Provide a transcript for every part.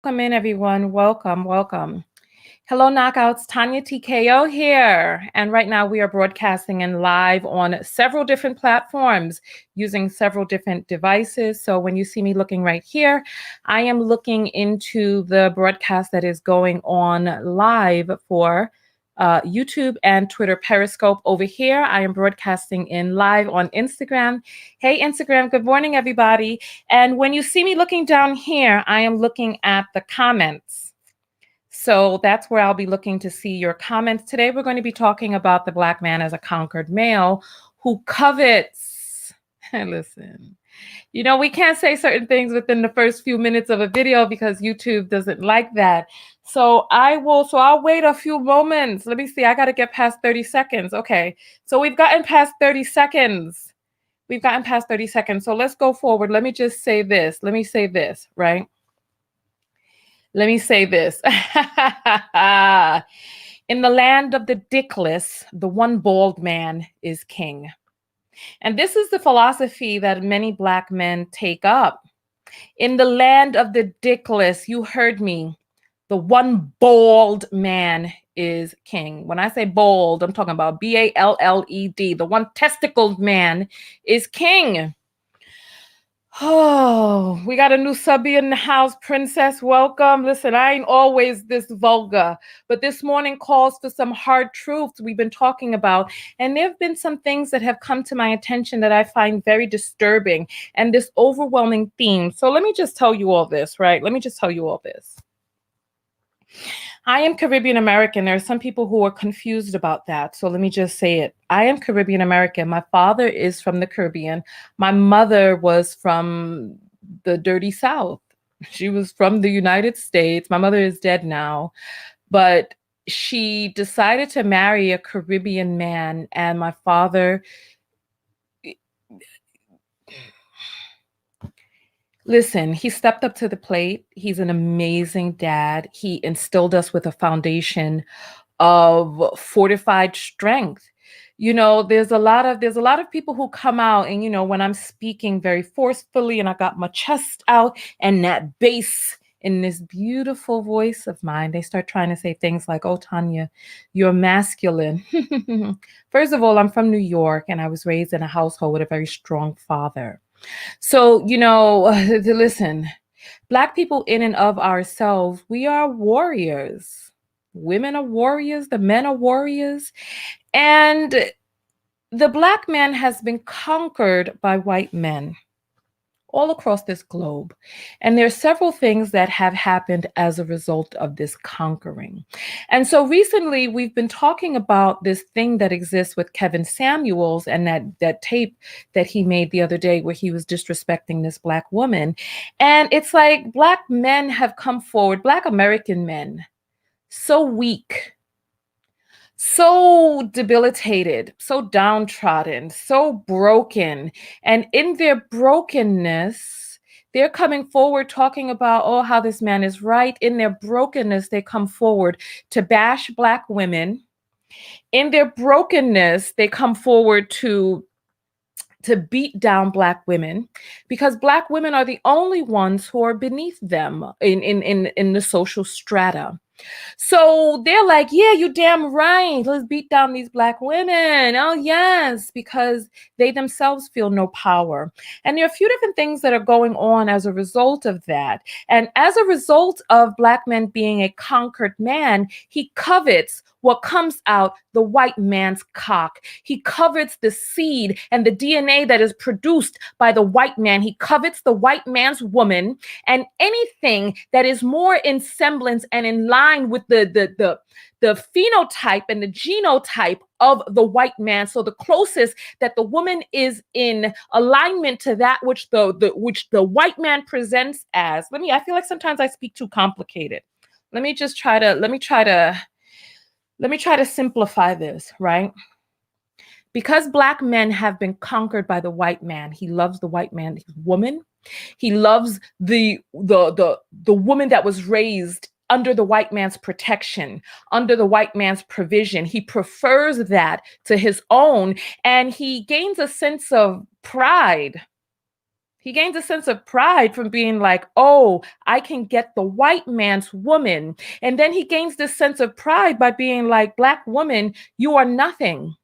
Welcome in, everyone. Welcome, welcome. Hello, Knockouts. Tanya TKO here. And right now we are broadcasting in live on several different platforms using several different devices. So when you see me looking right here, I am looking into the broadcast that is going on live for YouTube and Twitter Periscope. Over here, I am broadcasting in live on Instagram. Hey, Instagram, good morning, everybody. And when you see me looking down here, I am looking at the comments. So that's where I'll be looking to see your comments. Today, we're going to be talking about the Black man as a conquered male who covets. Listen, we can't say certain things within the first few minutes of a video because YouTube doesn't like that. So I'll wait a few moments. Let me see. I got to get past 30 seconds. Okay. So we've gotten past 30 seconds. So let's go forward. Let me just say this. Right? Let me say this. In the land of the dickless, the one bald man is king. And this is the philosophy that many Black men take up. In the land of the dickless, you heard me, the one bald man is king. When I say bold, I'm talking about BALLED. The one testicled man is king. Oh, we got a new subby in the house, Princess. Welcome. Listen, I ain't always this vulgar, but this morning calls for some hard truths we've been talking about. And there have been some things that have come to my attention that I find very disturbing and this overwhelming theme. So let me just tell you all this, right? I am Caribbean American. There are some people who are confused about that. So let me just say it. I am Caribbean American. My father is from the Caribbean. My mother was from the dirty South. She was from the United States. My mother is dead now, but she decided to marry a Caribbean man, and my father, listen, he stepped up to the plate. He's an amazing dad. He instilled us with a foundation of fortified strength. There's a lot of people who come out and when I'm speaking very forcefully and I got my chest out and that bass in this beautiful voice of mine, they start trying to say things like, "Oh, Tanya, you're masculine." First of all, I'm from New York and I was raised in a household with a very strong father. So, listen, Black people in and of ourselves, we are warriors. Women are warriors, the men are warriors. And the Black man has been conquered by white men all across this globe. And there are several things that have happened as a result of this conquering. And so recently we've been talking about this thing that exists with Kevin Samuels and that tape that he made the other day where he was disrespecting this Black woman. And it's like Black men have come forward, Black American men, so weak, so debilitated, so downtrodden, so broken. And in their brokenness, they're coming forward talking about, oh, how this man is right. In their brokenness, they come forward to bash Black women. In their brokenness, they come forward to beat down Black women because Black women are the only ones who are beneath them in the social strata. So they're like, yeah, you damn right. Let's beat down these Black women. Oh, yes, because they themselves feel no power. And there are a few different things that are going on as a result of that. And as a result of Black men being a conquered man, he covets what comes out the white man's cock. He covets the seed and the DNA that is produced by the white man. He covets the white man's woman and anything that is more in semblance and in line with the phenotype and the genotype of the white man. So the closest that the woman is in alignment to that which the white man presents as. I feel like sometimes I speak too complicated. Let me try to simplify this, right? Because Black men have been conquered by the white man. He loves the white man, his woman. He loves the woman that was raised under the white man's protection, under the white man's provision. He prefers that to his own, and he gains a sense of pride He gains a sense of pride from being like, oh, I can get the white man's woman. And then he gains this sense of pride by being like, Black woman, you are nothing.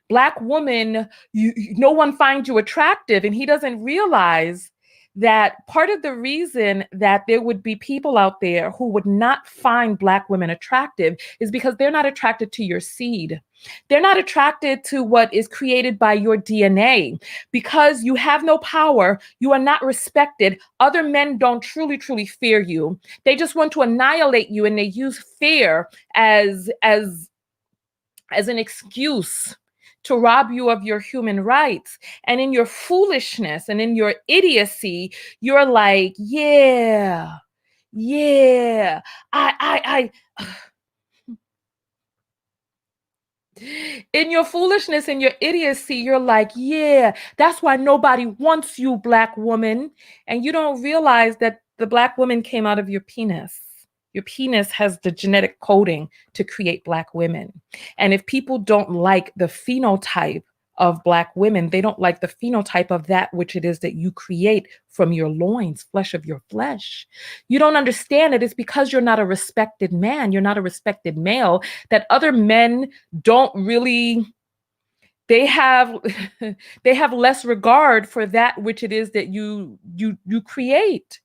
Black woman, no one finds you attractive. And he doesn't realize that part of the reason that there would be people out there who would not find Black women attractive is because they're not attracted to your seed. They're not attracted to what is created by your DNA. Because you have no power, you are not respected. Other men don't truly, truly fear you. They just want to annihilate you, and they use fear as an excuse to rob you of your human rights. And in your foolishness and in your idiocy, you're like, yeah, yeah, I in your foolishness and your idiocy, you're like, yeah, that's why nobody wants you, Black woman. And you don't realize that the Black woman came out of your penis. Your penis has the genetic coding to create Black women. And if people don't like the phenotype of Black women, they don't like the phenotype of that which it is that you create from your loins, flesh of your flesh. You don't understand it. It's because you're not a respected man, you're not a respected male, that other men don't really, they have they have less regard for that which it is that you create.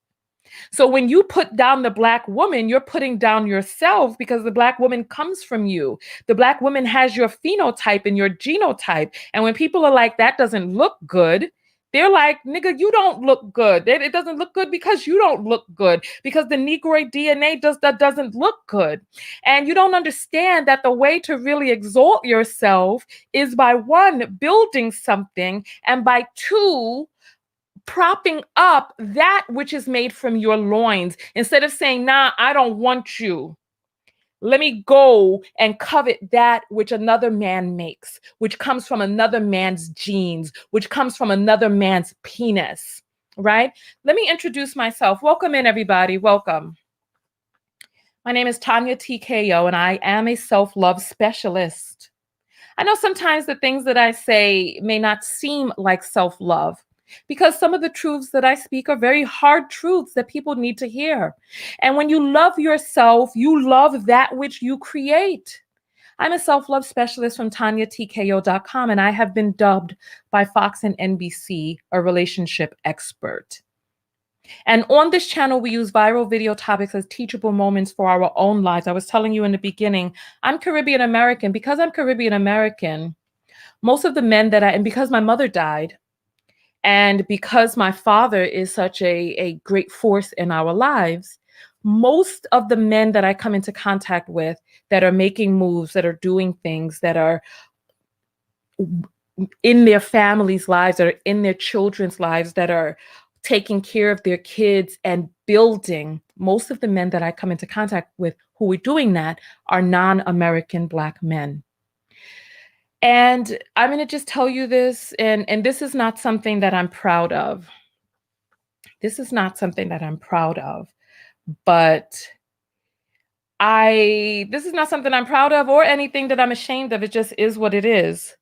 So when you put down the Black woman, you're putting down yourself, because the Black woman comes from you. The Black woman has your phenotype and your genotype. And when people are like, that doesn't look good, they're like, nigga, you don't look good. It doesn't look good because you don't look good, because the Negroid DNA doesn't look good. And you don't understand that the way to really exalt yourself is by, one, building something, and by two, propping up that which is made from your loins, instead of saying, nah, I don't want you. Let me go and covet that which another man makes, which comes from another man's genes, which comes from another man's penis, right? Let me introduce myself. Welcome in, everybody. Welcome. My name is Tanya TKO, and I am a self-love specialist. I know sometimes the things that I say may not seem like self-love, because some of the truths that I speak are very hard truths that people need to hear. And when you love yourself, you love that which you create. I'm a self-love specialist from TanyaTKO.com, and I have been dubbed by Fox and NBC a relationship expert. And on this channel, we use viral video topics as teachable moments for our own lives. I was telling you in the beginning, I'm Caribbean American. Because I'm Caribbean American, most of the men and because my mother died, and because my father is such a great force in our lives, most of the men that I come into contact with that are making moves, that are doing things, that are in their families' lives, that are in their children's lives, that are taking care of their kids and building, most of the men that I come into contact with who are doing that are non-American Black men. And I'm going to just tell you this, and this is not something that I'm proud of. This is not something that I'm proud of, but this is not something I'm proud of or anything that I'm ashamed of. It just is what it is.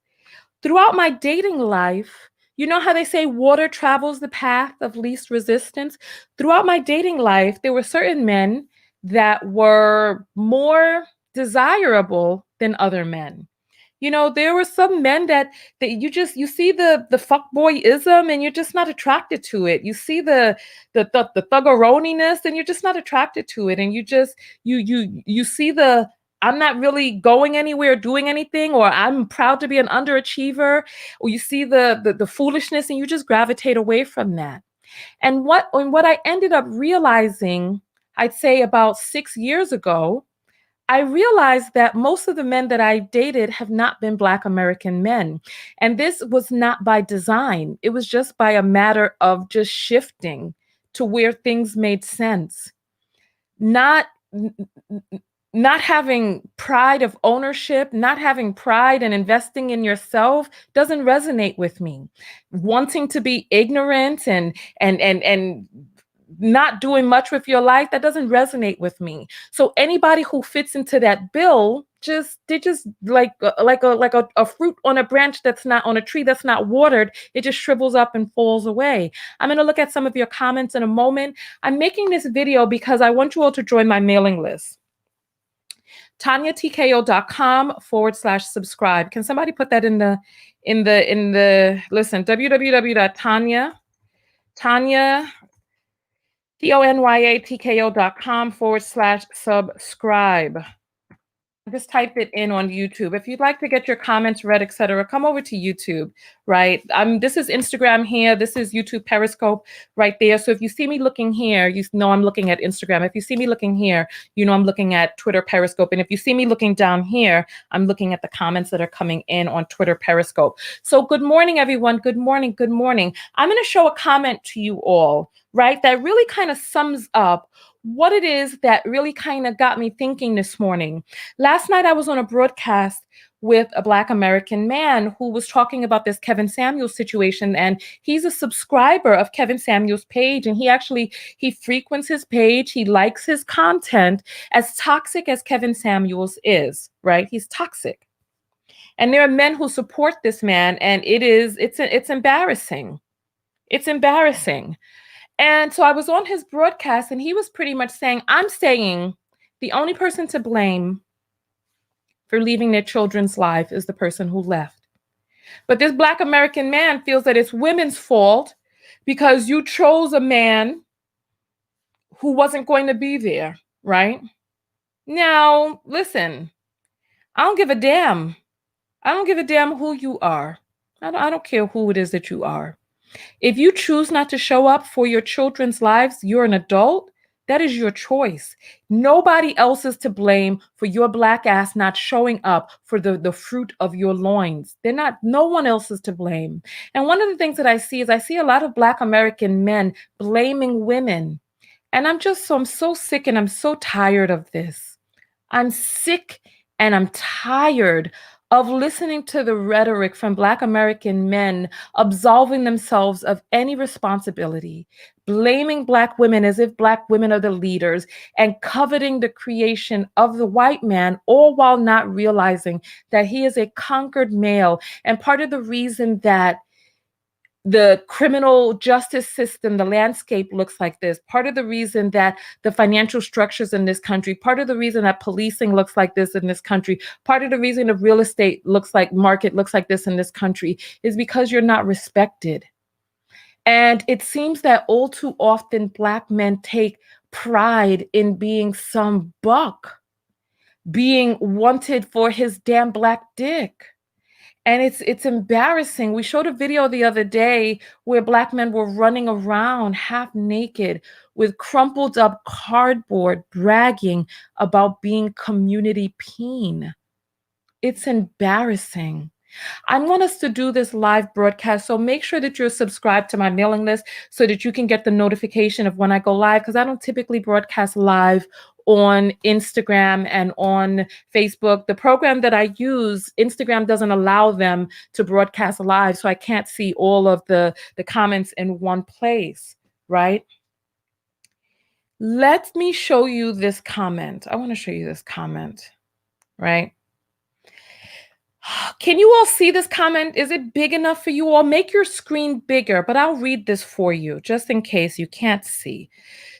Throughout my dating life, you know how they say water travels the path of least resistance? Throughout my dating life, there were certain men that were more desirable than other men. You know, there were some men that you see the fuckboyism, and you're just not attracted to it. You see the thuggeroniness, and you're just not attracted to it. And you see the, I'm not really going anywhere, doing anything, or I'm proud to be an underachiever, or you see the foolishness, and you just gravitate away from that. And what I ended up realizing, I'd say about 6 years ago, I realized that most of the men that I dated have not been Black American men. And this was not by design. It was just by a matter of just shifting to where things made sense. Not having pride of ownership, not having pride in investing in yourself doesn't resonate with me. Wanting to be ignorant and not doing much with your life, that doesn't resonate with me. So anybody who fits into that bill they're just like a fruit on a branch that's not on a tree that's not watered. It just shrivels up and falls away. I'm going to look at some of your comments in a moment. I'm making this video because I want you all to join my mailing list. TanyaTKO.com/subscribe. Can somebody put that in the listen, www.tanya TONYATKO.com/subscribe. Just type it in on YouTube. If you'd like to get your comments read, etc., come over to YouTube, right? This is Instagram here. This is YouTube Periscope right there. So if you see me looking here, you know I'm looking at Instagram. If you see me looking here, you know I'm looking at Twitter Periscope. And if you see me looking down here, I'm looking at the comments that are coming in on Twitter Periscope. So good morning, everyone. Good morning. Good morning. I'm going to show a comment to you all, right, that really kind of sums up what it is that really kind of got me thinking this morning. Last night, I was on a broadcast with a Black American man who was talking about this Kevin Samuels situation, and he's a subscriber of Kevin Samuels' page, and he frequents his page, he likes his content. As toxic as Kevin Samuels is, right? He's toxic. And there are men who support this man, and it's embarrassing. It's embarrassing. And so I was on his broadcast, and he was pretty much saying, I'm saying the only person to blame for leaving their children's life is the person who left. But this Black American man feels that it's women's fault because you chose a man who wasn't going to be there, right? Now, listen, I don't give a damn. I don't give a damn who you are. I don't care who it is that you are. If you choose not to show up for your children's lives, you're an adult. That is your choice. Nobody else is to blame for your Black ass not showing up for the fruit of your loins. No one else is to blame. And one of the things that I see is I see a lot of Black American men blaming women. And I'm so sick and I'm so tired of this. I'm sick and I'm tired of listening to the rhetoric from Black American men absolving themselves of any responsibility, blaming Black women as if Black women are the leaders, and coveting the creation of the white man, all while not realizing that he is a conquered male. And part of the reason that the criminal justice system, the landscape looks like this. Part of the reason that the financial structures in this country, part of the reason that policing looks like this in this country, part of the reason the real estate market looks like this in this country is because you're not respected. And it seems that all too often Black men take pride in being some buck, being wanted for his damn black dick. And it's embarrassing. We showed a video the other day where Black men were running around half naked with crumpled up cardboard, bragging about being community peen. It's embarrassing. I want us to do this live broadcast, so make sure that you're subscribed to my mailing list so that you can get the notification of when I go live, because I don't typically broadcast live on Instagram and on Facebook. The program that I use, Instagram doesn't allow them to broadcast live, so I can't see all of the comments in one place, right? Let me show you this comment. I want to show you this comment, right? Can you all see this comment? Is it big enough for you all? Make your screen bigger, but I'll read this for you just in case you can't see.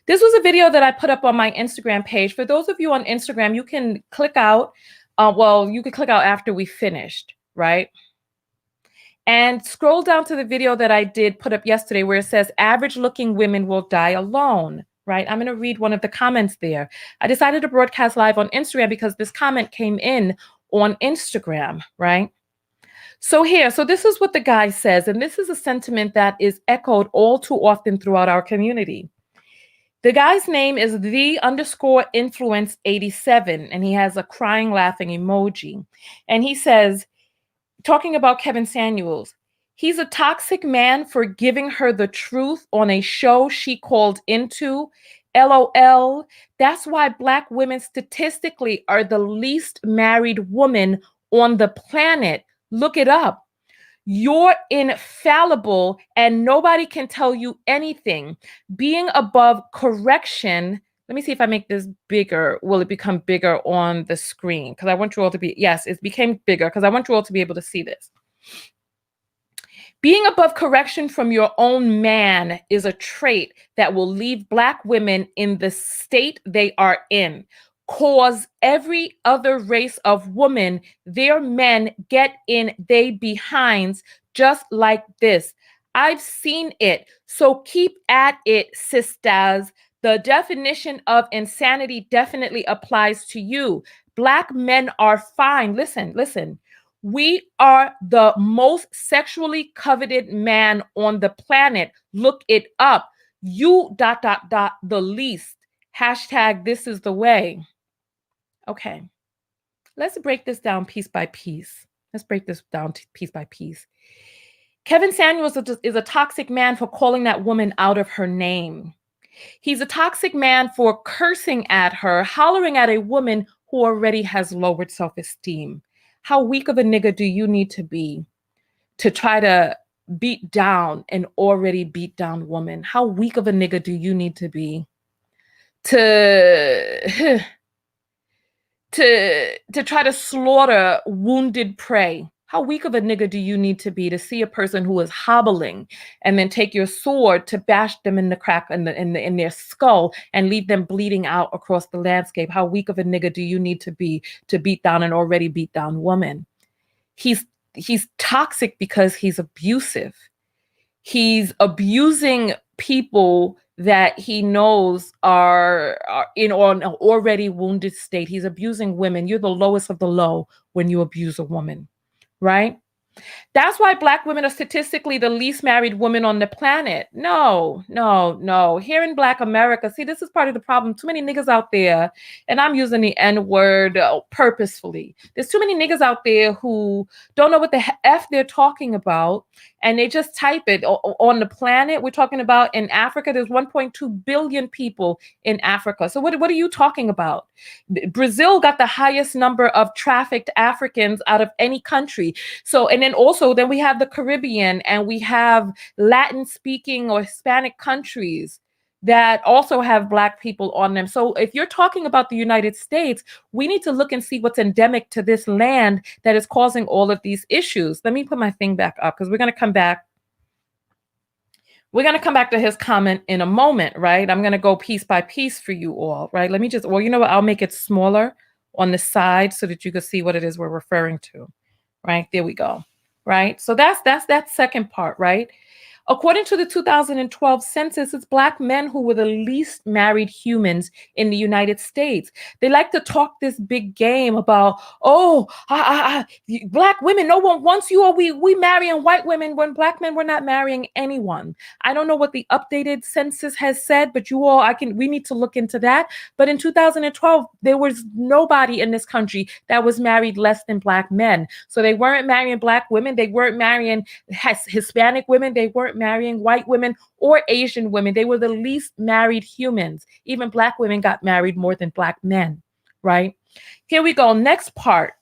This was a video that I put up on my Instagram page. For those of you on Instagram, you can click out. You can click out after we finished, right? And scroll down to the video that I did put up yesterday where it says, average looking women will die alone, right? I'm going to read one of the comments there. I decided to broadcast live on Instagram because this comment came in on Instagram, right? So this is what the guy says, and this is a sentiment that is echoed all too often throughout our community. The guy's name is the_influence87, and he has a crying, laughing emoji. And he says, talking about Kevin Samuels, he's a toxic man for giving her the truth on a show she called into. LOL. That's why Black women statistically are the least married woman on the planet. Look it up. You're infallible and nobody can tell you anything. Being above correction, Let me see if I make this bigger. Will it become bigger on the screen? Because I want you all to be, yes, it became bigger because I want you all to be able to see this. Being above correction from your own man is a trait that will leave Black women in the state they are in. Cause every other race of woman, their men get in they behinds just like this. I've seen it. So keep at it, sisters. The definition of insanity definitely applies to you. Black men are fine. Listen, listen. We are the most sexually coveted man on the planet. Look it up. You dot dot dot the least. Hashtag this is the way. Okay. Let's break this down piece by piece. Let's break this down piece by piece. Kevin Samuels is a toxic man for calling that woman out of her name. He's a toxic man for cursing at her, hollering at a woman who already has lowered self-esteem. How weak of a nigga do you need to be to try to beat down an already beat down woman? How weak of a nigga do you need to be to to try to slaughter wounded prey? How weak of a nigga do you need to be to see a person who is hobbling and then take your sword to bash them in the crack in their skull and leave them bleeding out across the landscape? How weak of a nigga do you need to be to beat down an already beat down woman? He's toxic because he's abusive. He's abusing people that he knows are in an already wounded state. He's abusing women. You're the lowest of the low when you abuse a woman, right? That's why Black women are statistically the least married women on the planet. No, no, no. Here in Black America, see, this is part of the problem. Too many niggas out there, and I'm using the N word purposefully. There's too many niggas out there who don't know what the F they're talking about, and they just type it on the planet. We're talking about in Africa, there's 1.2 billion people in Africa. So what are you talking about? Brazil got the highest number of trafficked Africans out of any country. So, and then also, then we have the Caribbean and we have Latin speaking or Hispanic countries that also have Black people on them. So if you're talking about the United States, we need to look and see what's endemic to this land that is causing all of these issues. Let me put my thing back up because we're going to come back. We're going to come back to his comment in a moment, right? I'm going to go piece by piece for you all, right? Let me just, well, you know what? I'll make it smaller on the side so that you can see what it is we're referring to, right? There we go, right? So that's that second part, right? According to the 2012 census, it's Black men who were the least married humans in the United States. They like to talk this big game about, Black women, no one wants you, or we marrying white women when Black men were not marrying anyone. I don't know what the updated census has said, but you all, we need to look into that. But in 2012, there was nobody in this country that was married less than Black men. So they weren't marrying Black women. They weren't marrying Hispanic women. They weren't marrying white women or Asian women. They were the least married humans. Even Black women got married more than Black men, right? Here we go. Next part.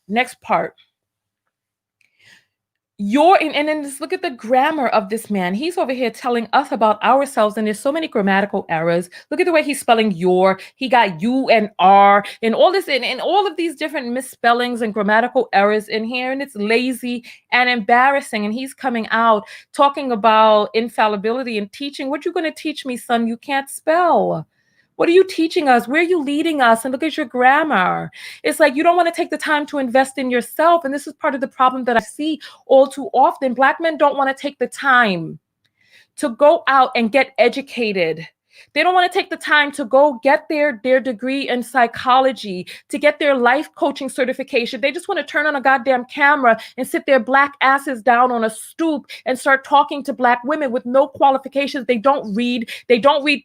And then just look at the grammar of this man. He's over here telling us about ourselves, and there's so many grammatical errors. Look at the way he's spelling your. He got you and R and all this, and all of these different misspellings and grammatical errors in here, and it's lazy and embarrassing. And he's coming out talking about infallibility and teaching. What you going to teach me, son? You can't spell. What are you teaching us? Where are you leading us? And look at your grammar. It's like you don't want to take the time to invest in yourself. And this is part of the problem that I see all too often. Black men don't want to take the time to go out and get educated. They don't want to take the time to go get their degree in psychology, to get their life coaching certification. They just want to turn on a goddamn camera and sit their Black asses down on a stoop and start talking to Black women with no qualifications. They don't read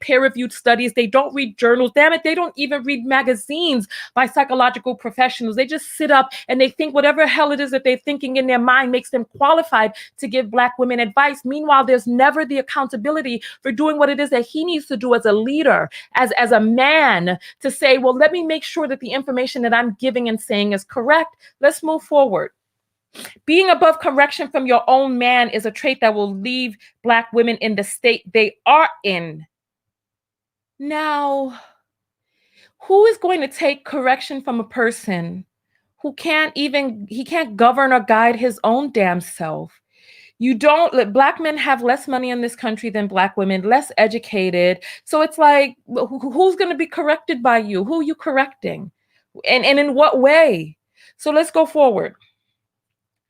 peer-reviewed studies. They don't read journals. Damn it, they don't even read magazines by psychological professionals. They just sit up and they think whatever hell it is that they're thinking in their mind makes them qualified to give Black women advice. Meanwhile, there's never the accountability for doing what it is that he needs to do as a leader, as a man, to say, well, let me make sure that the information that I'm giving and saying is correct. Let's move forward. Being above correction from your own man is a trait that will leave Black women in the state they are in. Now, Who is going to take correction from a person who he can't govern or guide his own damn self? You don't, Black men have less money in this country than Black women, less educated. So it's like, who's going to be corrected by you? Who are you correcting? And in what way? So let's go forward.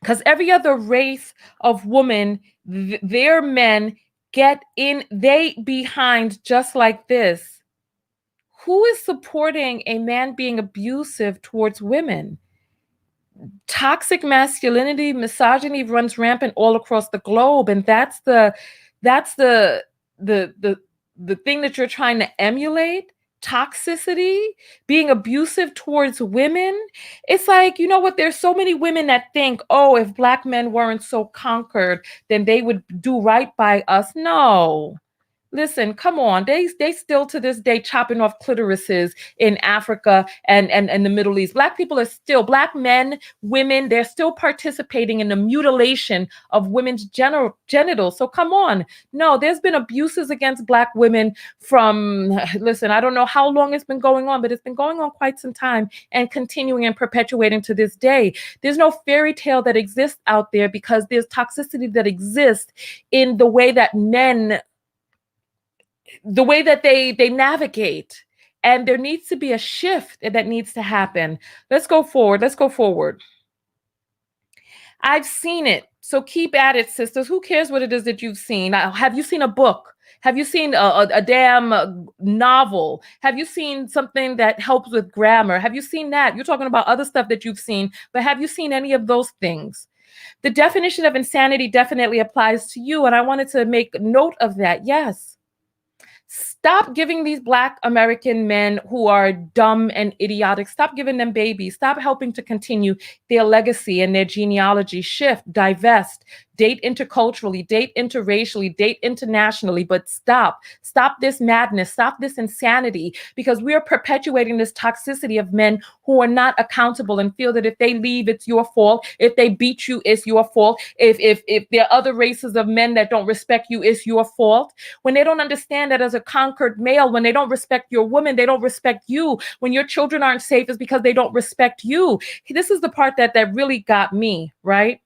Because every other race of woman, their men get in, they behind just like this. Who is supporting a man being abusive towards women? Toxic masculinity, misogyny runs rampant all across the globe, and that's the thing that you're trying to emulate. Toxicity, being abusive towards women. It's like, you know what, there's so many women that think, oh, if Black men weren't so conquered, then they would do right by us. No. Listen, come on. They still to this day chopping off clitorises in Africa and the Middle East. Black people are still, Black men, women, they're still participating in the mutilation of women's genitals. So come on. No, there's been abuses against Black women from, listen, I don't know how long it's been going on, but it's been going on quite some time and continuing and perpetuating to this day. There's no fairy tale that exists out there because there's toxicity that exists in the way that men, the way that they navigate, and there needs to be a shift that needs to happen. Let's go forward. I've seen it, so keep at it, sisters. Who cares what it is that you've seen? Have you seen a book? Have you seen a damn novel? Have you seen something that helps with grammar? Have you seen that? You're talking about other stuff that you've seen, but have you seen any of those things? The definition of insanity definitely applies to you, and I wanted to make note of that. Yes. Stop giving these Black American men who are dumb and idiotic, stop giving them babies. Stop helping to continue their legacy and their genealogy. Shift, divest, date interculturally, date interracially, date internationally, but stop. Stop this madness. Stop this insanity, because we are perpetuating this toxicity of men who are not accountable and feel that if they leave, it's your fault. If they beat you, it's your fault. If there are other races of men that don't respect you, it's your fault. When they don't understand that as a conquered male, when they don't respect your woman, they don't respect you. When your children aren't safe, it's because they don't respect you. This is the part that really got me, right?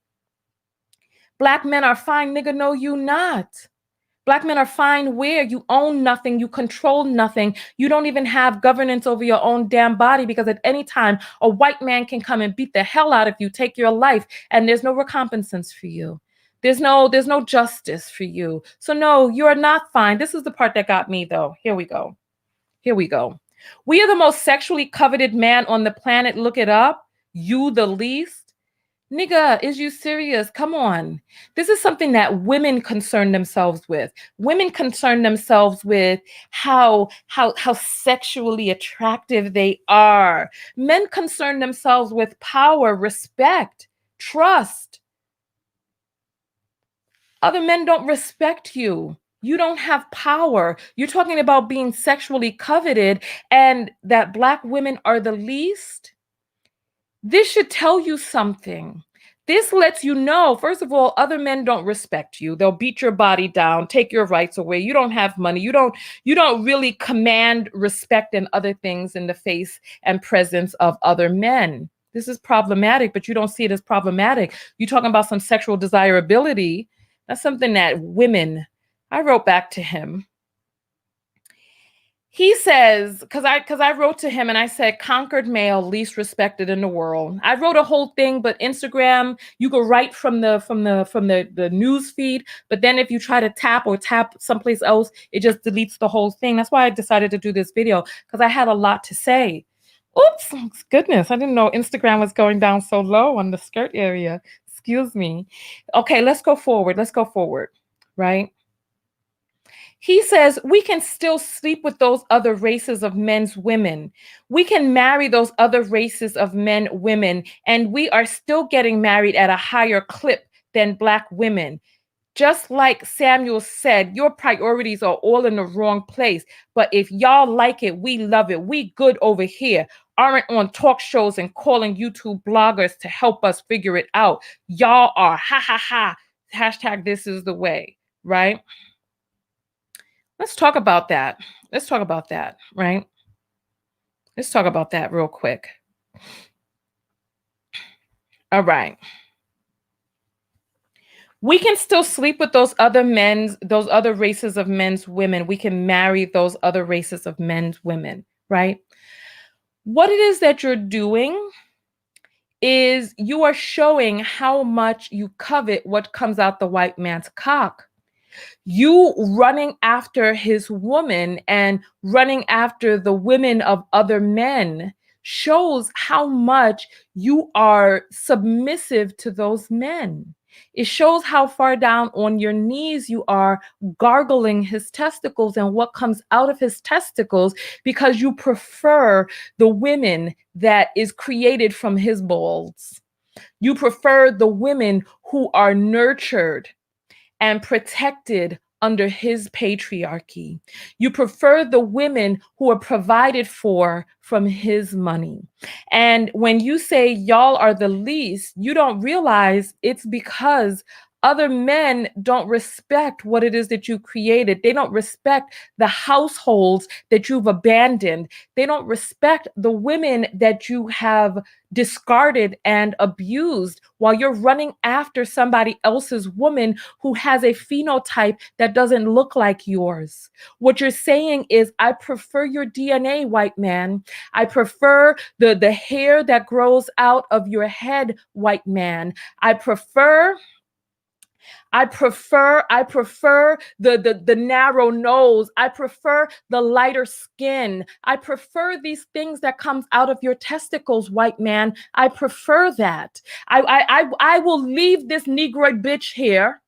Black men are fine, nigga, no, you not. Black men are fine where you own nothing, you control nothing, you don't even have governance over your own damn body, because at any time a white man can come and beat the hell out of you, take your life, and there's no recompensance for you. There's no justice for you. So no, you are not fine. This is the part that got me though. Here we go. We are the most sexually coveted man on the planet. Look it up. You the least. Nigga, is you serious? Come on. This is something that women concern themselves with. Women concern themselves with how sexually attractive they are. Men concern themselves with power, respect, trust. Other men don't respect you. You don't have power. You're talking about being sexually coveted and that Black women are the least. This should tell you something. This lets you know, first of all, other men don't respect you. They'll beat your body down, take your rights away. You don't have money. You don't really command respect and other things in the face and presence of other men. This is problematic, but you don't see it as problematic. You're talking about some sexual desirability. That's something that women, I wrote back to him. He says, because I wrote to him and I said, conquered male, least respected in the world. I wrote a whole thing, but Instagram, you go right from the news feed. But then if you try to tap someplace else, it just deletes the whole thing. That's why I decided to do this video, because I had a lot to say. Oops, goodness, I didn't know Instagram was going down so low on the skirt area. Excuse me. Okay, let's go forward, right? He says we can still sleep with those other races of men's women. We can marry those other races of men, women, and we are still getting married at a higher clip than Black women. Just like Samuel said, your priorities are all in the wrong place. But if y'all like it, we love it. We good over here. Aren't on talk shows and calling YouTube bloggers to help us figure it out. Y'all are ha ha ha. Hashtag this is the way, right? Let's talk about that, right? Let's talk about that real quick. All right. We can still sleep with those other races of men's women. We can marry those other races of men's women, right? What it is that you're doing is you are showing how much you covet what comes out the white man's cock. You running after his woman and running after the women of other men shows how much you are submissive to those men. It shows how far down on your knees you are gargling his testicles and what comes out of his testicles because you prefer the women that is created from his balls. You prefer the women who are nurtured and protected under his patriarchy. You prefer the women who are provided for from his money. And when you say y'all are the least, you don't realize it's because other men don't respect what it is that you created. They don't respect the households that you've abandoned. They don't respect the women that you have discarded and abused while you're running after somebody else's woman who has a phenotype that doesn't look like yours. What you're saying is, I prefer your DNA, white man. I prefer the hair that grows out of your head, white man. I prefer the narrow nose. I prefer the lighter skin. I prefer these things that comes out of your testicles, white man. I prefer that. I will leave this Negroid bitch here.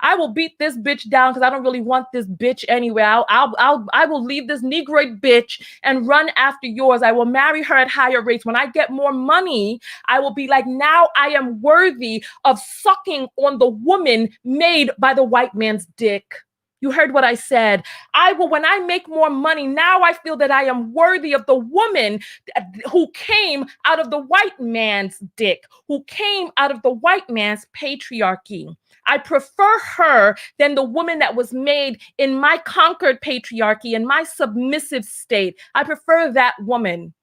I will beat this bitch down because I don't really want this bitch anyway. I will leave this Negroid bitch and run after yours. I will marry her at higher rates. When I get more money, I will be like, now I am worthy of sucking on the woman made by the white man's dick. You heard what I said. I will, when I make more money, now I feel that I am worthy of the woman who came out of the white man's dick, who came out of the white man's patriarchy. I prefer her than the woman that was made in my conquered patriarchy, in my submissive state. I prefer that woman.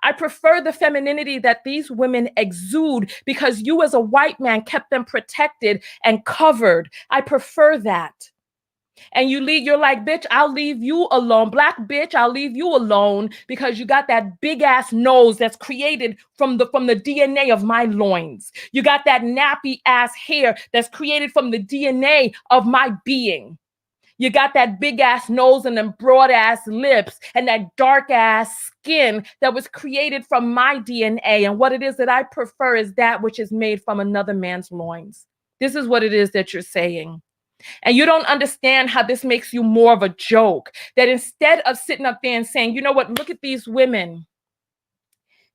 I prefer the femininity that these women exude because you as a white man kept them protected and covered. I prefer that. And you're like, bitch, I'll leave you alone. Black bitch, I'll leave you alone because you got that big ass nose that's created from the DNA of my loins. You got that nappy ass hair that's created from the DNA of my being. You got that big ass nose and them broad ass lips and that dark ass skin that was created from my DNA. And what it is that I prefer is that which is made from another man's loins. This is what it is that you're saying. And you don't understand how this makes you more of a joke. That instead of sitting up there and saying, you know what, look at these women.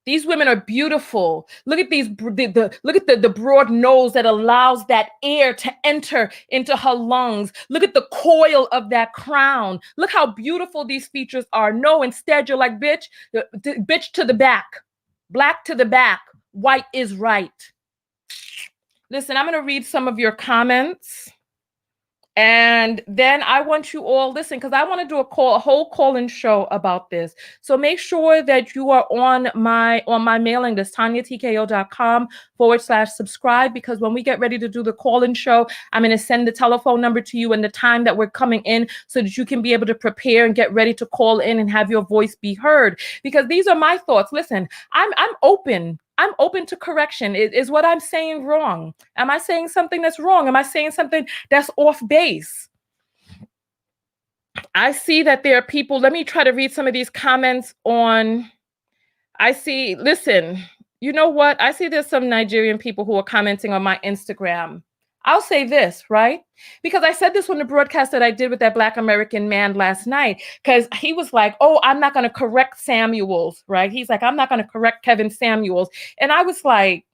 These women are beautiful. Look at look at the broad nose that allows that air to enter into her lungs. Look at the coil of that crown. Look how beautiful these features are. No, instead you're like, bitch, bitch to the back, black to the back, white is right. Listen, I'm going to read some of your comments. And then I want you all listen, because I want to do a whole call-in show about this. So make sure that you are on my mailing list, TanyaTKO.com/subscribe, because when we get ready to do the call-in show, I'm going to send the telephone number to you and the time that we're coming in so that you can be able to prepare and get ready to call in and have your voice be heard. Because these are my thoughts. Listen, I'm open. I'm open to correction. Is what I'm saying wrong? Am I saying something that's wrong? Am I saying something that's off base? I see that there are people. Let me try to read some of these comments on. Listen, you know what? I see there's some Nigerian people who are commenting on my Instagram. I'll say this, right? Because I said this on the broadcast that I did with that Black American man last night, because he was like, oh, I'm not going to correct Samuels, right? He's like, I'm not going to correct Kevin Samuels. And I was like,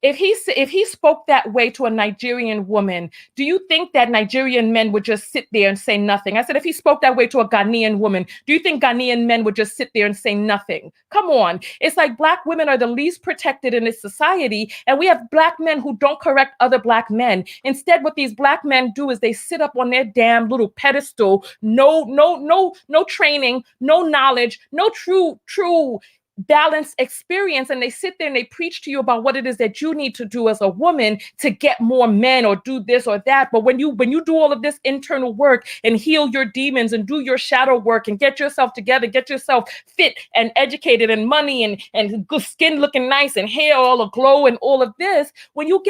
if he spoke that way to a Nigerian woman, do you think that Nigerian men would just sit there and say nothing? I said, if he spoke that way to a Ghanaian woman, do you think Ghanaian men would just sit there and say nothing? Come on. It's like Black women are the least protected in this society, and we have Black men who don't correct other Black men. Instead, what these Black men do is they sit up on their damn little pedestal, no training, no knowledge, no true balanced experience, and they sit there and they preach to you about what it is that you need to do as a woman to get more men or do this or that. But when you do all of this internal work and heal your demons and do your shadow work and get yourself together, get yourself fit and educated and money and good skin looking nice and hair all aglow and all of this, when you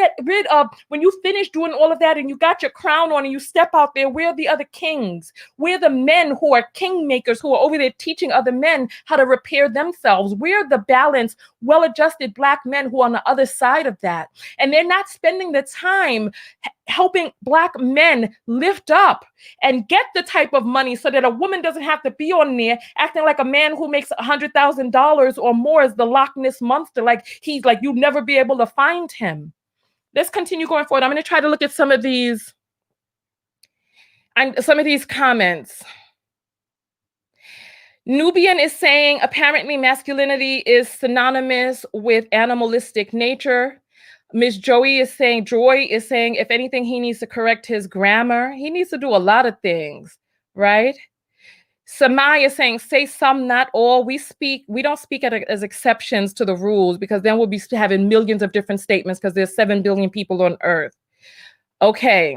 finish doing all of that and you got your crown on and you step out there, where are the other kings? Where are the men who are kingmakers, who are over there teaching other men how to repair themselves? Where are the balanced, well-adjusted Black men who are on the other side of that? And they're not spending the time helping Black men lift up and get the type of money so that a woman doesn't have to be on there acting like a man who makes $100,000 or more is the Loch Ness Monster. Like he's like, you'll never be able to find him. Let's continue going forward. I'm going to try to look at some of these comments. Nubian is saying apparently masculinity is synonymous with animalistic nature. Miss Joy is saying if anything, he needs to correct his grammar. He needs to do a lot of things, right? Samaya is saying, say some, not all. We don't speak as exceptions to the rules, because then we'll be having millions of different statements because there's 7 billion people on Earth. Okay.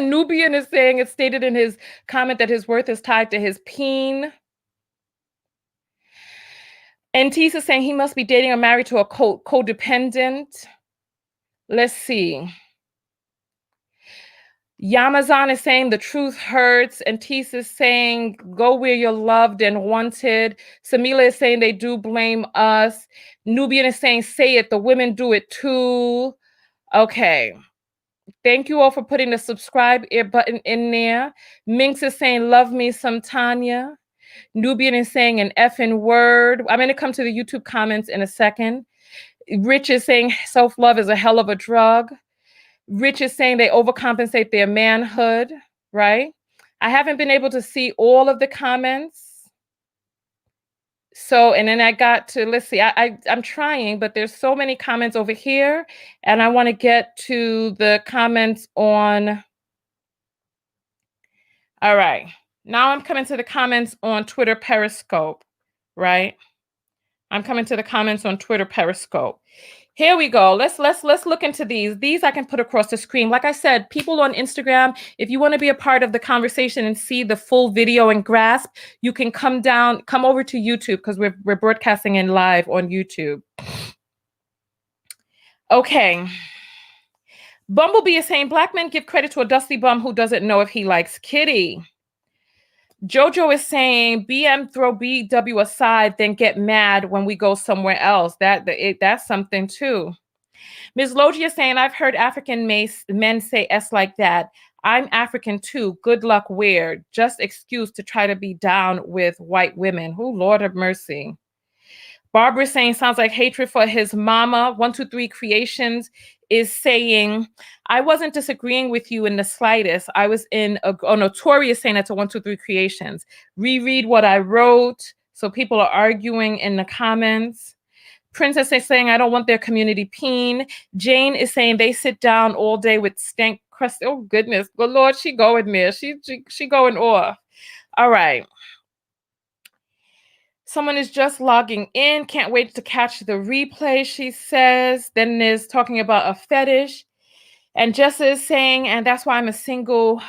Nubian is saying it's stated in his comment that his worth is tied to his peen. And Tees is saying he must be dating or married to a codependent. Let's see. Yamazan is saying the truth hurts. And Tees is saying go where you're loved and wanted. Samila is saying they do blame us. Nubian is saying say it, the women do it too. Okay. Thank you all for putting the subscribe button in there. Minx is saying, love me some Tanya. Nubian is saying an effing word. I'm going to come to the YouTube comments in a second. Rich is saying self-love is a hell of a drug. Rich is saying they overcompensate their manhood, right? I haven't been able to see all of the comments. So, and then I got to, let's see, I'm trying, but there's so many comments over here, and I want to get to the comments on, all right. Now I'm coming to the comments on Twitter Periscope, right? I'm coming to the comments on Twitter Periscope. Here we go. Let's look into these. These I can put across the screen. Like I said, people on Instagram, if you want to be a part of the conversation and see the full video and grasp, you can come over to YouTube, because we're broadcasting in live on YouTube. Okay. Bumblebee is saying Black men give credit to a dusty bum who doesn't know if he likes kitty. Jojo is saying BM throw BW aside, then get mad when we go somewhere else. That's something too. Ms. Logia is saying, I've heard African men say S like that. I'm African too. Good luck where? Just excuse to try to be down with white women. Oh, Lord have mercy. Barbara is saying, sounds like hatred for his mama. 123 Creations is saying, I wasn't disagreeing with you in the slightest. I was Notorious saying that's a 123 Creations. Reread what I wrote. So people are arguing in the comments. Princess is saying, I don't want their community peen. Jane is saying they sit down all day with stank crust. Oh goodness, good Lord, she going there. She going off. All right. Someone is just logging in. Can't wait to catch the replay, she says. Then there's talking about a fetish. And Jessa is saying, and that's why I'm a single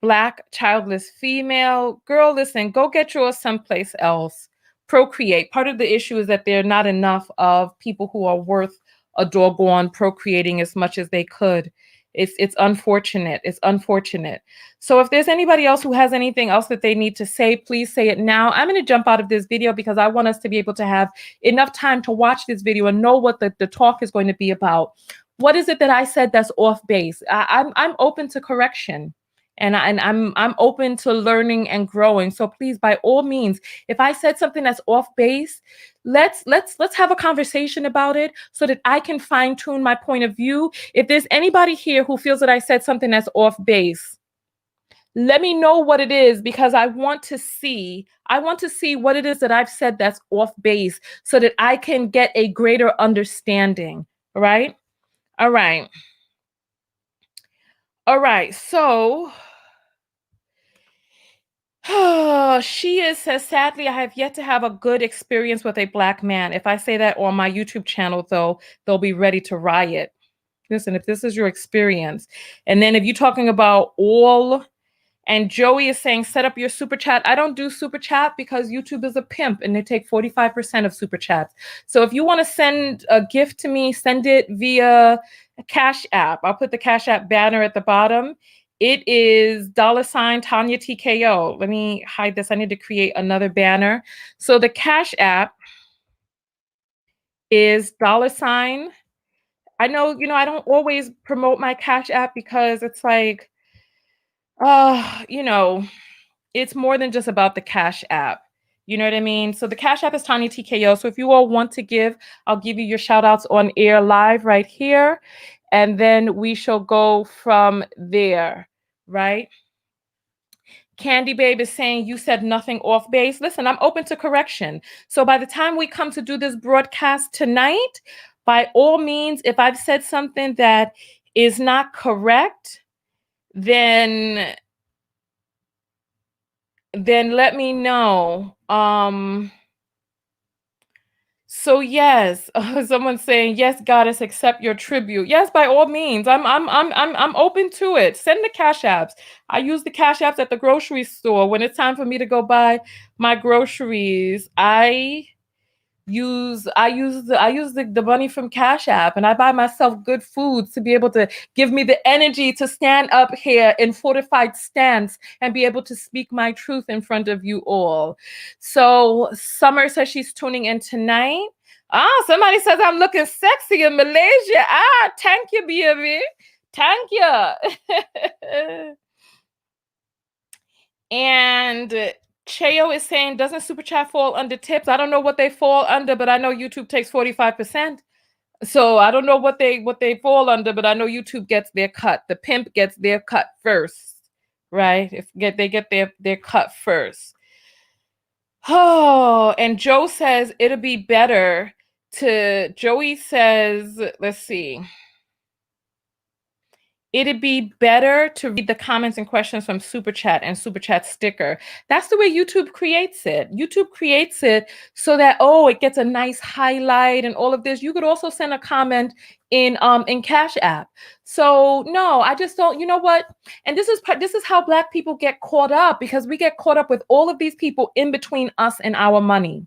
Black childless female. Girl, listen, go get yours someplace else. Procreate. Part of the issue is that there are not enough of people who are worth a doggone procreating as much as they could. It's unfortunate. It's unfortunate. So if there's anybody else who has anything else that they need to say, please say it now. I'm going to jump out of this video because I want us to be able to have enough time to watch this video and know what the talk is going to be about. What is it that I said that's off base? I'm open to correction. And I'm open to learning and growing. So please, by all means, if I said something that's off base, let's have a conversation about it so that I can fine tune my point of view. If there's anybody here who feels that I said something that's off base, let me know what it is, because I want to see what it is that I've said that's off base so that I can get a greater understanding. Right? All right. All right. So She is says, sadly, I have yet to have a good experience with a black man. If I say that on my YouTube channel, though, they'll be ready to riot. Listen, if this is your experience, and then if you're talking about all, and Joey is saying, set up your super chat. I don't do super chat because YouTube is a pimp and they take 45% of super chats. So if you want to send a gift to me, send it via a Cash App. I'll put the Cash App banner at the bottom. It is $ Tanya TKO. Let me hide this. I need to create another banner. So the Cash App is $. I know, I don't always promote my Cash App because it's like, uh, you know, it's more than just about the Cash App. You know what I mean? So the Cash App is Tanya TKO. So if you all want to give, I'll give you your shout outs on air live right here. And then we shall go from there, right? Candy Babe is saying you said nothing off base. Listen, I'm open to correction. So by the time we come to do this broadcast tonight, by all means, if I've said something that is not correct, then let me know. So yes, someone's saying yes, goddess, accept your tribute. Yes, by all means, I'm open to it. Send the Cash Apps. I use the Cash Apps at the grocery store when it's time for me to go buy my groceries. I use the money from Cash App, and I buy myself good foods to be able to give me the energy to stand up here in fortified stance and be able to speak my truth in front of you all. So Summer says she's tuning in tonight. Somebody says I'm looking sexy in Malaysia. Thank you, baby. Thank you. And Cheo is saying, doesn't Super Chat fall under tips? I don't know what they fall under, but I know YouTube takes 45%. So I don't know what they fall under, but I know YouTube gets their cut. The pimp gets their cut first, right? They get their cut first. Oh, and Joe says it'll be better to. Joey says, let's see. It'd be better to read the comments and questions from Super Chat and Super Chat sticker. That's the way YouTube creates it. YouTube creates it so that, it gets a nice highlight and all of this. You could also send a comment in Cash App. So no, I just don't. You know what? And this is how Black people get caught up, because we get caught up with all of these people in between us and our money.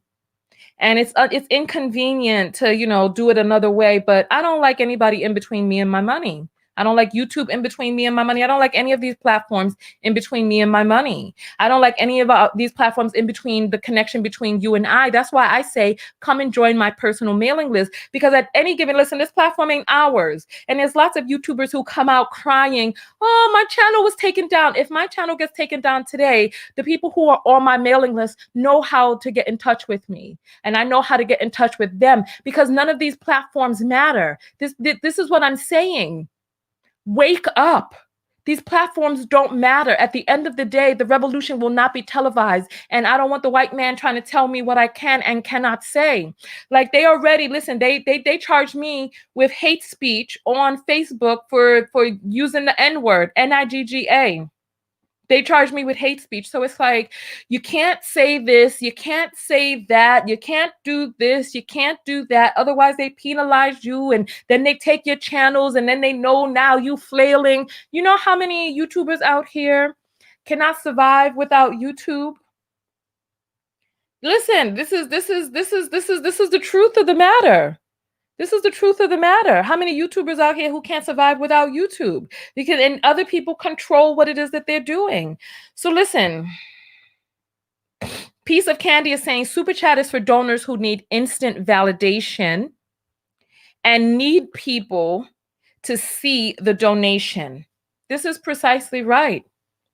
And it's inconvenient to, do it another way. But I don't like anybody in between me and my money. I don't like YouTube in between me and my money. I don't like any of these platforms in between me and my money. I don't like any of these platforms in between the connection between you and I. That's why I say, come and join my personal mailing list, because at any given, listen, this platform ain't ours. And there's lots of YouTubers who come out crying, oh, my channel was taken down. If my channel gets taken down today, the people who are on my mailing list know how to get in touch with me. And I know how to get in touch with them, because none of these platforms matter. This is what I'm saying. Wake up. These platforms don't matter. At the end of the day, the revolution will not be televised. And I don't want the white man trying to tell me what I can and cannot say. Like, they already, listen, they charged me with hate speech on Facebook for using the N-word, Nigga. They charge me with hate speech. So it's like, you can't say this, you can't say that, you can't do this, you can't do that. Otherwise, they penalize you, and then they take your channels, and then they know now you flailing. You know how many YouTubers out here cannot survive without YouTube? Listen, this is the truth of the matter. This is the truth of the matter. How many YouTubers out here who can't survive without YouTube? And other people control what it is that they're doing. So listen, Piece of Candy is saying Super Chat is for donors who need instant validation and need people to see the donation. This is precisely right.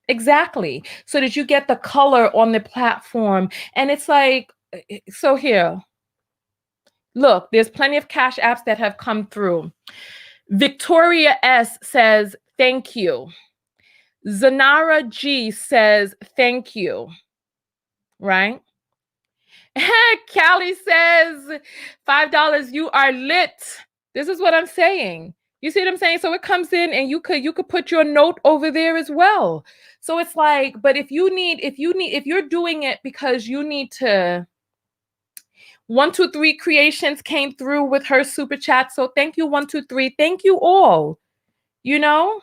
Exactly. So that you get the color on the platform. And it's like, so here, look, there's plenty of Cash Apps that have come through. Victoria S says, thank you. Zanara G says, thank you. Right? Callie says, $5, you are lit. This is what I'm saying. You see what I'm saying? So it comes in and you could put your note over there as well. So it's like, but if you're doing it because you need to 123 Creations came through with her super chat. So thank you, 123. Thank you all. You know?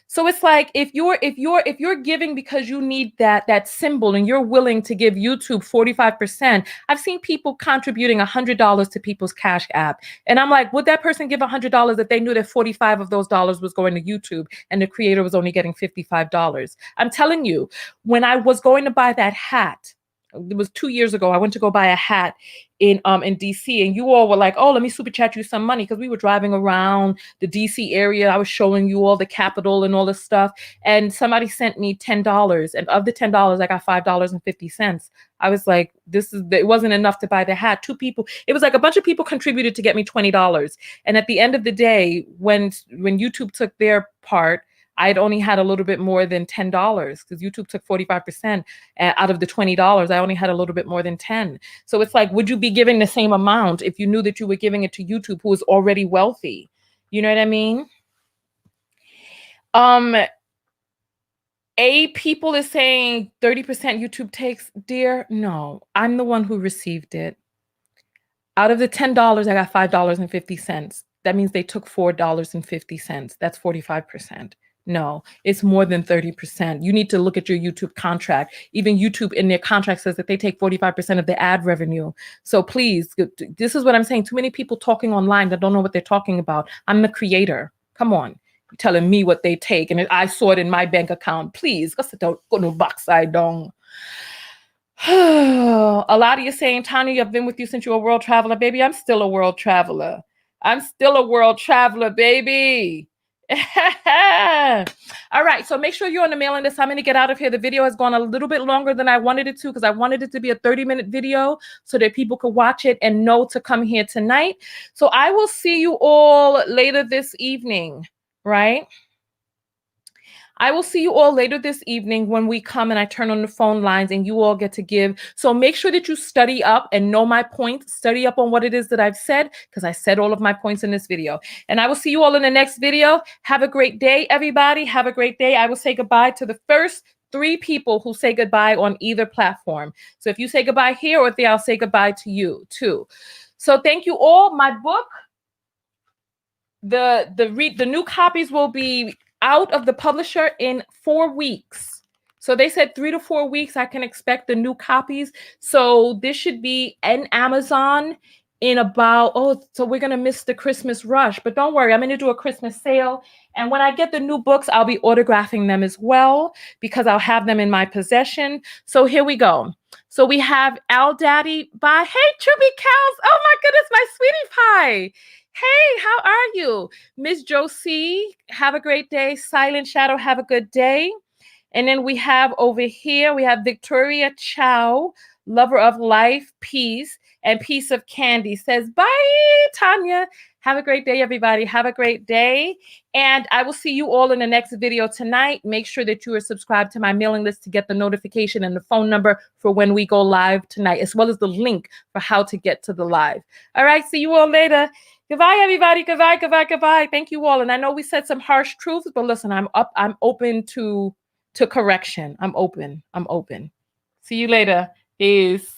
So it's like if you're giving because you need that symbol and you're willing to give YouTube 45%. I've seen people contributing $100 to people's Cash App. And I'm like, would that person give $100 if they knew that 45 of those dollars was going to YouTube and the creator was only getting $55? I'm telling you, when I was going to buy that hat, it was 2 years ago. I went to go buy a hat in DC, and you all were like, "Oh, let me super chat you some money," because we were driving around the DC area. I was showing you all the Capitol and all this stuff, and somebody sent me $10, and of the $10, I got $5.50. I was like, it wasn't enough to buy the hat. Two people, it was like a bunch of people contributed to get me $20, and at the end of the day, when YouTube took their part, I'd only had a little bit more than $10 because YouTube took 45% out of the $20. I only had a little bit more than 10. So it's like, would you be giving the same amount if you knew that you were giving it to YouTube, who is already wealthy? You know what I mean? People is saying 30% YouTube takes. Dear, no, I'm the one who received it. Out of the $10, I got $5.50. That means they took $4.50. That's 45%. No, it's more than 30%. You need to look at your YouTube contract. Even YouTube in their contract says that they take 45% of the ad revenue. So please, this is what I'm saying. Too many people talking online that don't know what they're talking about. I'm the creator. Come on. You're telling me what they take, and I saw it in my bank account. Please, go no backside down. A lot of you saying, Tanya, I've been with you since you're a world traveler. Baby, I'm still a world traveler. I'm still a world traveler, baby. All right, so make sure you're on the mailing list. I'm going to get out of here. The video has gone a little bit longer than I wanted it to because I wanted it to be a 30-minute video so that people could watch it and know to come here tonight. So I will see you all later this evening, right? I will see you all later this evening when we come and I turn on the phone lines and you all get to give. So make sure that you study up and know my points. Study up on what it is that I've said, because I said all of my points in this video. And I will see you all in the next video. Have a great day, everybody. Have a great day. I will say goodbye to the first 3 people who say goodbye on either platform. So if you say goodbye here or there, I'll say goodbye to you too. So thank you all. My book, the new copies will be out of the publisher in 4 weeks. So they said 3 to 4 weeks I can expect the new copies. So this should be in Amazon in about, so we're going to miss the Christmas rush. But don't worry, I'm going to do a Christmas sale. And when I get the new books, I'll be autographing them as well because I'll have them in my possession. So here we go. So we have Al Daddy by, hey, Chubby Cows. Oh my goodness, my sweetie pie. Hey, how are you? Miss Josie, have a great day. Silent Shadow, have a good day. And then we have over here, we have Victoria Chow, lover of life, peace, and piece of candy. Says, bye, Tanya. Have a great day, everybody. Have a great day. And I will see you all in the next video tonight. Make sure that you are subscribed to my mailing list to get the notification and the phone number for when we go live tonight, as well as the link for how to get to the live. All right, see you all later. Goodbye, everybody. Goodbye, goodbye, goodbye. Thank you all. And I know we said some harsh truths, but listen, I'm open to correction. I'm open. See you later. Peace.